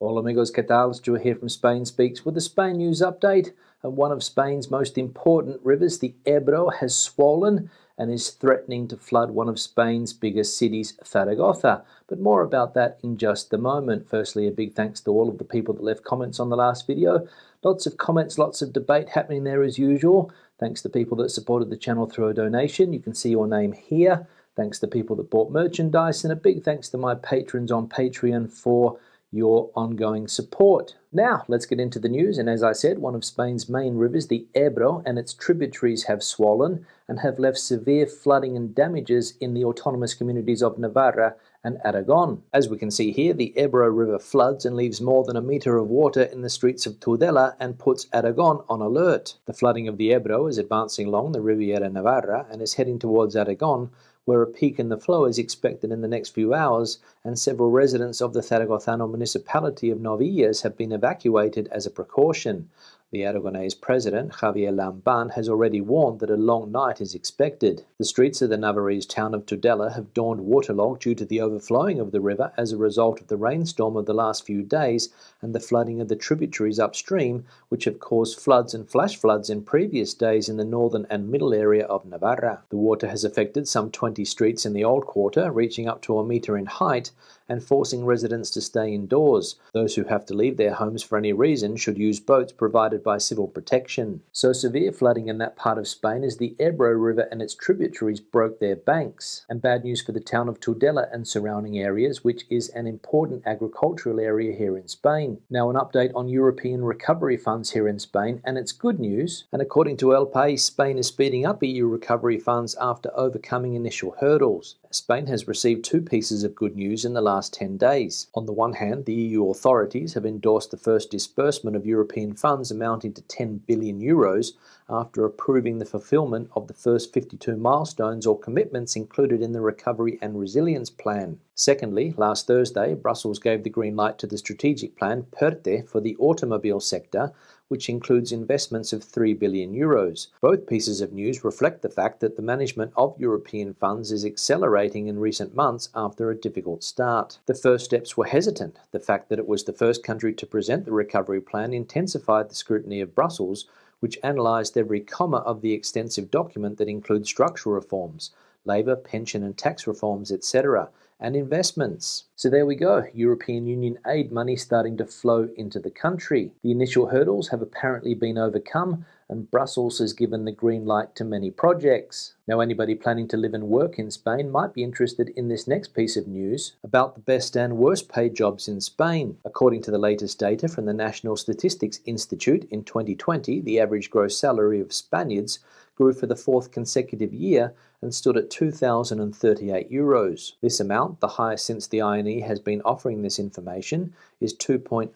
Hola amigos, ¿qué tal? Stuart here from Spain Speaks with the Spain News Update. And one of Spain's most important rivers, the Ebro, has swollen and is threatening to flood one of Spain's biggest cities, Zaragoza. But more about that in just a moment. Firstly, a big thanks to all of the people that left comments on the last video. Lots of comments, lots of debate happening there as usual. Thanks to people that supported the channel through a donation. You can see your name here. Thanks to people that bought merchandise, and a big thanks to my patrons on Patreon for your ongoing support. Now, let's get into the news, and as I said, one of Spain's main rivers, the Ebro, and its tributaries have swollen and have left severe flooding and damages in the autonomous communities of Navarra and Aragon. As we can see here, the Ebro River floods and leaves more than a metre of water in the streets of Tudela and puts Aragon on alert. The flooding of the Ebro is advancing along the Riviera Navarra and is heading towards Aragon, where a peak in the flow is expected in the next few hours, and several residents of the Zaragozano municipality of Novillas have been evacuated as a precaution. The Aragonese president, Javier Lamban, has already warned that a long night is expected. The streets of the Navarrese town of Tudela have dawned waterlogged due to the overflowing of the river as a result of the rainstorm of the last few days and the flooding of the tributaries upstream, which have caused floods and flash floods in previous days in the northern and middle area of Navarra. The water has affected some 20 streets in the old quarter, reaching up to a metre in height, and forcing residents to stay indoors. Those who have to leave their homes for any reason should use boats provided by Civil Protection. So severe flooding in that part of Spain as the Ebro River and its tributaries broke their banks. And bad news for the town of Tudela and surrounding areas, which is an important agricultural area here in Spain. Now an update on European recovery funds here in Spain, and it's good news. And according to El País, Spain is speeding up EU recovery funds after overcoming initial hurdles. Spain has received two pieces of good news in the last 10 days. On the one hand, the EU authorities have endorsed the first disbursement of European funds amounting to 10 billion euros after approving the fulfillment of the first 52 milestones or commitments included in the Recovery and Resilience Plan. Secondly, last Thursday, Brussels gave the green light to the strategic plan PERTE for the automobile sector, which includes investments of 3 billion euros. Both pieces of news reflect the fact that the management of European funds is accelerating in recent months after a difficult start. The first steps were hesitant. The fact that it was the first country to present the recovery plan intensified the scrutiny of Brussels, which analysed every comma of the extensive document that includes structural reforms, labour, pension and tax reforms, etc., and investments. So there we go, European Union aid money starting to flow into the country. The initial hurdles have apparently been overcome, and Brussels has given the green light to many projects. Now anybody planning to live and work in Spain might be interested in this next piece of news about the best and worst paid jobs in Spain. According to the latest data from the National Statistics Institute, in 2020, the average gross salary of Spaniards grew for the fourth consecutive year and stood at 2,038 euros. This amount, the highest since the INE has been offering this information, is 2.8%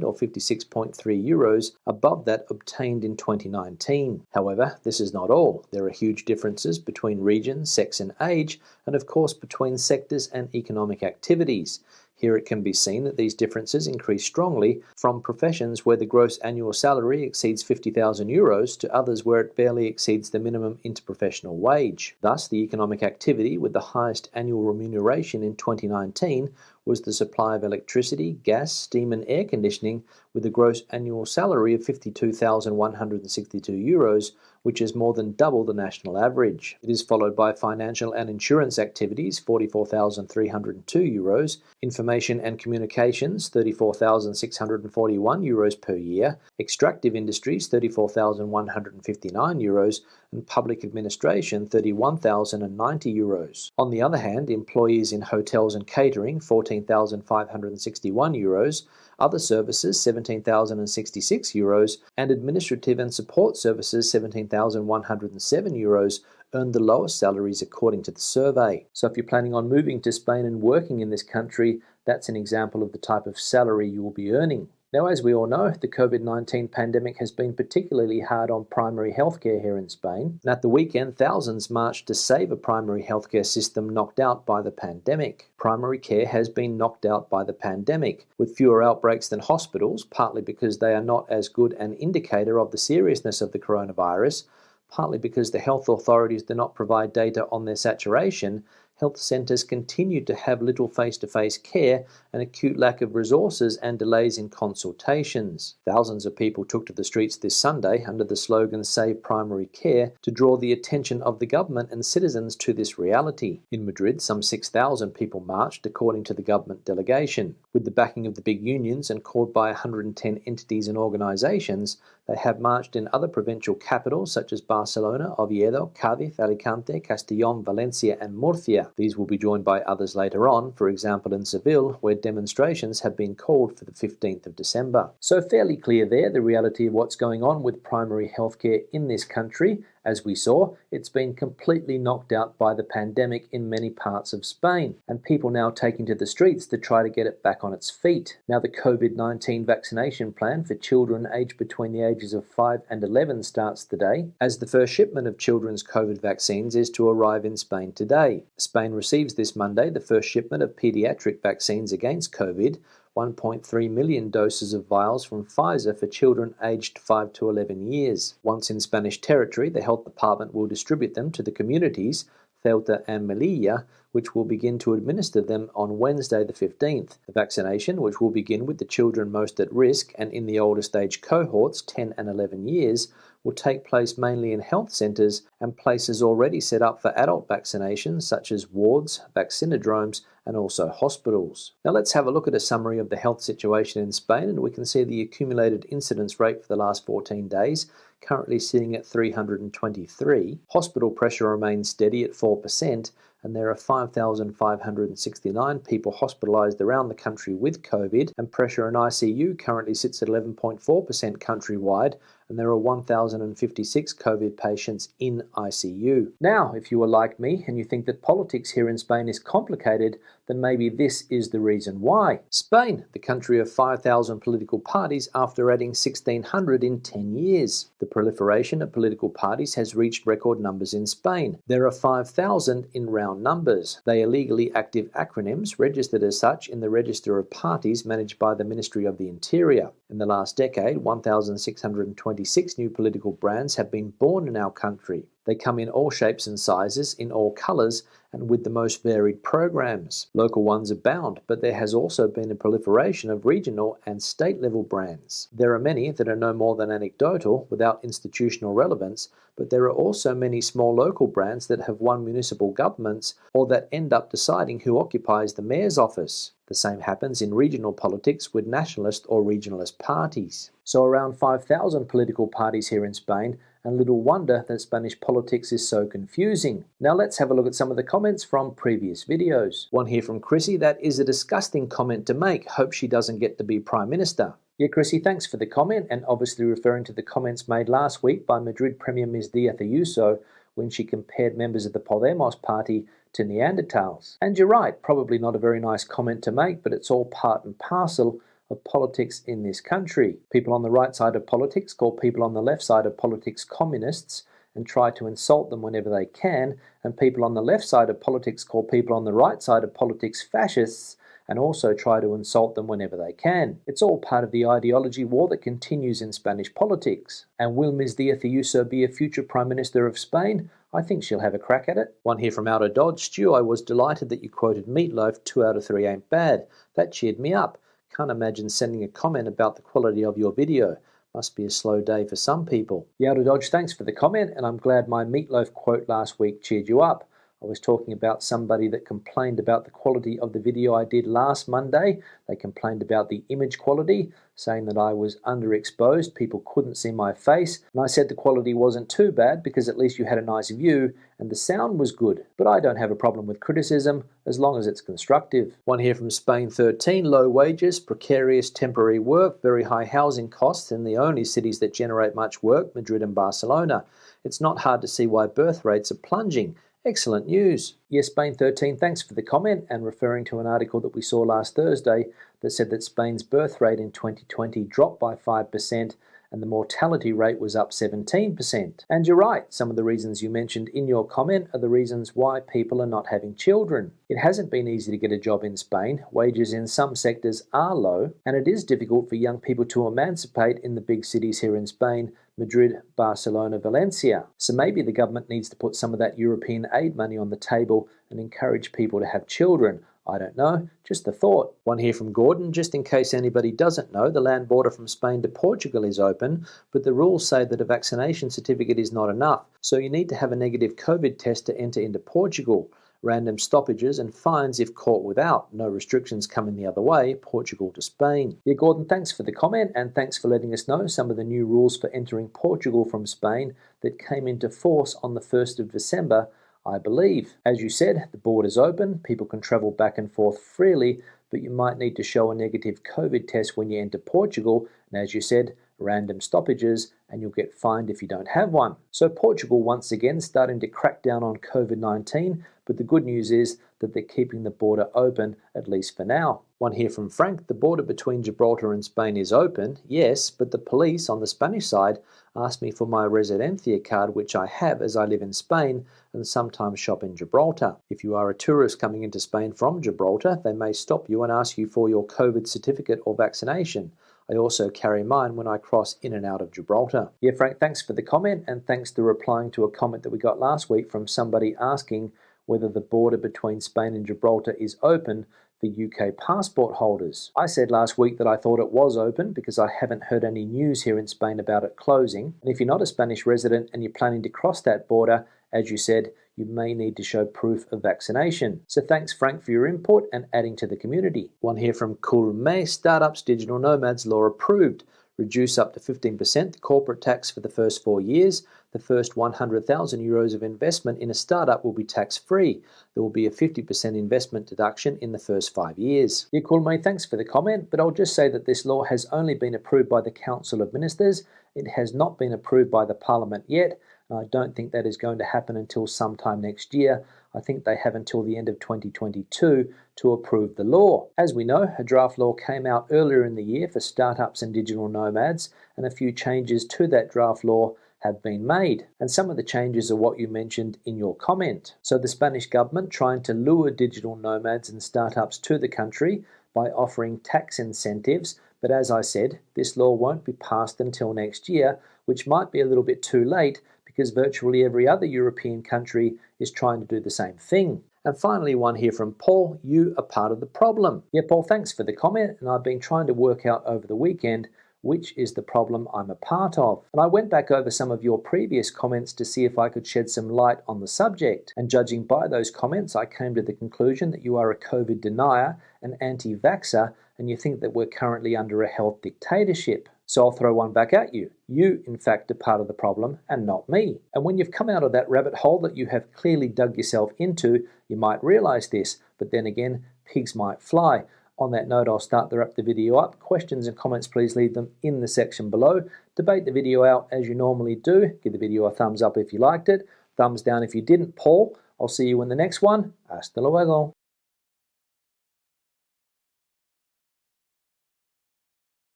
or 56.3 euros above that obtained in 2019. However, this is not all. There are huge differences between region, sex and age, and of course between sectors and economic activities. Here it can be seen that these differences increase strongly from professions where the gross annual salary exceeds 50,000 euros to others where it barely exceeds the minimum interprofessional wage. Thus, the economic activity with the highest annual remuneration in 2019 was the supply of electricity, gas, steam and air conditioning with a gross annual salary of 52,162 euros, which is more than double the national average. It is followed by financial and insurance activities, 44,302 euros, information and communications, 34,641 euros per year, extractive industries, 34,159 euros, and public administration, 31,090 euros. On the other hand, employees in hotels and catering, 14,561 euros, other services, 17,066 euros, and administrative and support services, 17,107 euros, earned the lowest salaries according to the survey. So if you're planning on moving to Spain and working in this country, that's an example of the type of salary you will be earning. Now, as we all know, the COVID-19 pandemic has been particularly hard on primary healthcare here in Spain. And at the weekend, thousands marched to save a primary healthcare system knocked out by the pandemic. Primary care has been knocked out by the pandemic, with fewer outbreaks than hospitals, partly because they are not as good an indicator of the seriousness of the coronavirus, partly because the health authorities do not provide data on their saturation. health centres continued to have little face-to-face care, an acute lack of resources and delays in consultations. Thousands of people took to the streets this Sunday under the slogan "Save Primary Care" to draw the attention of the government and citizens to this reality. In Madrid, some 6,000 people marched, according to the government delegation. With the backing of the big unions and called by 110 entities and organisations, they have marched in other provincial capitals such as Barcelona, Oviedo, Cádiz, Alicante, Castellón, Valencia and Murcia. These will be joined by others later on, for example in Seville, where demonstrations have been called for the 15th of December. So fairly clear there, the reality of what's going on with primary healthcare in this country. As we saw, it's been completely knocked out by the pandemic in many parts of Spain, and people now taking to the streets to try to get it back on its feet. Now the COVID-19 vaccination plan for children aged between the ages of 5 and 11 starts today, as the first shipment of children's COVID vaccines is to arrive in Spain today. Spain receives this Monday the first shipment of paediatric vaccines against COVID, 1.3 million doses of vials from Pfizer for children aged 5 to 11 years. Once in Spanish territory, the health department will distribute them to the communities, Ceuta and Melilla, which will begin to administer them on Wednesday the 15th. The vaccination, which will begin with the children most at risk and in the oldest age cohorts, 10 and 11 years, will take place mainly in health centres and places already set up for adult vaccinations such as wards, vaccinodromes and also hospitals. Now let's have a look at a summary of the health situation in Spain, and we can see the accumulated incidence rate for the last 14 days, currently sitting at 323. Hospital pressure remains steady at 4%, and there are 5,569 people hospitalised around the country with COVID, and pressure in ICU currently sits at 11.4% countrywide, and there are 1,056 COVID patients in ICU. Now, if you are like me and you think that politics here in Spain is complicated, then maybe this is the reason why. Spain, the country of 5,000 political parties after adding 1,600 in 10 years. The proliferation of political parties has reached record numbers in Spain. There are 5,000 in round numbers. They are legally active acronyms, registered as such in the Register of Parties managed by the Ministry of the Interior. In the last decade, 1,626 new political brands have been born in our country. They come in all shapes and sizes, in all colours, and with the most varied programs. Local ones abound, but there has also been a proliferation of regional and state-level brands. There are many that are no more than anecdotal, without institutional relevance, but there are also many small local brands that have won municipal governments or that end up deciding who occupies the mayor's office. The same happens in regional politics with nationalist or regionalist parties. So around 5,000 political parties here in Spain, and little wonder that Spanish politics is so confusing. Now let's have a look at some of the comments from previous videos. One here from Chrissy: "That is a disgusting comment to make. Hope she doesn't get to be Prime Minister." Yeah, Chrissy, thanks for the comment, and obviously referring to the comments made last week by Madrid Premier Ms. Díaz Ayuso when she compared members of the Podemos party to Neanderthals. And you're right, probably not a very nice comment to make, but it's all part and parcel of politics in this country. People on the right side of politics call people on the left side of politics communists and try to insult them whenever they can, and people on the left side of politics call people on the right side of politics fascists and also try to insult them whenever they can. It's all part of the ideology war that continues in Spanish politics. And will Ms. Díaz Ayuso be a future Prime Minister of Spain? I think she'll have a crack at it. One here from Outer Dodge: "Stu, I was delighted that you quoted Meatloaf, 2 out of 3 ain't bad. That cheered me up. Can't imagine sending a comment about the quality of your video. Must be a slow day for some people." Yeah, Outer Dodge, thanks for the comment, and I'm glad my Meatloaf quote last week cheered you up. I was talking about somebody that complained about the quality of the video I did last Monday. They complained about the image quality, saying that I was underexposed, people couldn't see my face, and I said the quality wasn't too bad because at least you had a nice view and the sound was good. But I don't have a problem with criticism as long as it's constructive. One here from Spain 13: "Low wages, precarious temporary work, very high housing costs in the only cities that generate much work, Madrid and Barcelona. It's not hard to see why birth rates are plunging. Excellent news." Yes, Spain 13, thanks for the comment, and referring to an article that we saw last Thursday that said that Spain's birth rate in 2020 dropped by 5% and the mortality rate was up 17%. And you're right, some of the reasons you mentioned in your comment are the reasons why people are not having children. It hasn't been easy to get a job in Spain, wages in some sectors are low, and it is difficult for young people to emancipate in the big cities here in Spain, Madrid, Barcelona, Valencia. So maybe the government needs to put some of that European aid money on the table and encourage people to have children. I don't know, just a thought. One here from Gordon, just in case anybody doesn't know, the land border from Spain to Portugal is open, but the rules say that a vaccination certificate is not enough, so you need to have a negative COVID test to enter into Portugal. Random stoppages and fines if caught without. No restrictions coming the other way, Portugal to Spain. Yeah, Gordon, thanks for the comment and thanks for letting us know some of the new rules for entering Portugal from Spain that came into force on the 1st of December, I believe. As you said, the border's open, people can travel back and forth freely, but you might need to show a negative COVID test when you enter Portugal, and as you said, random stoppages, and you'll get fined if you don't have one. So Portugal once again starting to crack down on COVID-19, but the good news is that they're keeping the border open, at least for now. One here from Frank, the border between Gibraltar and Spain is open, yes, but the police on the Spanish side asked me for my Residencia card, which I have as I live in Spain and sometimes shop in Gibraltar. If you are a tourist coming into Spain from Gibraltar, they may stop you and ask you for your COVID certificate or vaccination. I also carry mine when I cross in and out of Gibraltar. Yeah, Frank, thanks for the comment and thanks for replying to a comment that we got last week from somebody asking whether the border between Spain and Gibraltar is open for UK passport holders. I said last week that I thought it was open because I haven't heard any news here in Spain about it closing. And if you're not a Spanish resident and you're planning to cross that border, as you said, you may need to show proof of vaccination. So thanks, Frank, for your input and adding to the community. One here from Kulme, startups, digital nomads, law approved. Reduce up to 15% the corporate tax for the first 4 years. The first 100,000 euros of investment in a startup will be tax-free. There will be a 50% investment deduction in the first 5 years. Yeah, Kulme, thanks for the comment, but I'll just say that this law has only been approved by the Council of Ministers. It has not been approved by the Parliament yet. I don't think that is going to happen until sometime next year. I think they have until the end of 2022 to approve the law. As we know, a draft law came out earlier in the year for startups and digital nomads, and a few changes to that draft law have been made. And some of the changes are what you mentioned in your comment. So the Spanish government trying to lure digital nomads and startups to the country by offering tax incentives. But as I said, this law won't be passed until next year, which might be a little bit too late because virtually every other European country is trying to do the same thing. And finally, one here from Paul, you are part of the problem. Yeah, Paul, thanks for the comment, and I've been trying to work out over the weekend which is the problem I'm a part of. And I went back over some of your previous comments to see if I could shed some light on the subject. And judging by those comments, I came to the conclusion that you are a COVID denier, an anti-vaxxer, and you think that we're currently under a health dictatorship. So I'll throw one back at you. You, in fact, are part of the problem and not me. And when you've come out of that rabbit hole that you have clearly dug yourself into, you might realize this, but then again, pigs might fly. On that note, I'll start to wrap the video up. Questions and comments, please leave them in the section below. Debate the video out as you normally do. Give the video a thumbs up if you liked it. Thumbs down if you didn't. Paul, I'll see you in the next one. Hasta luego.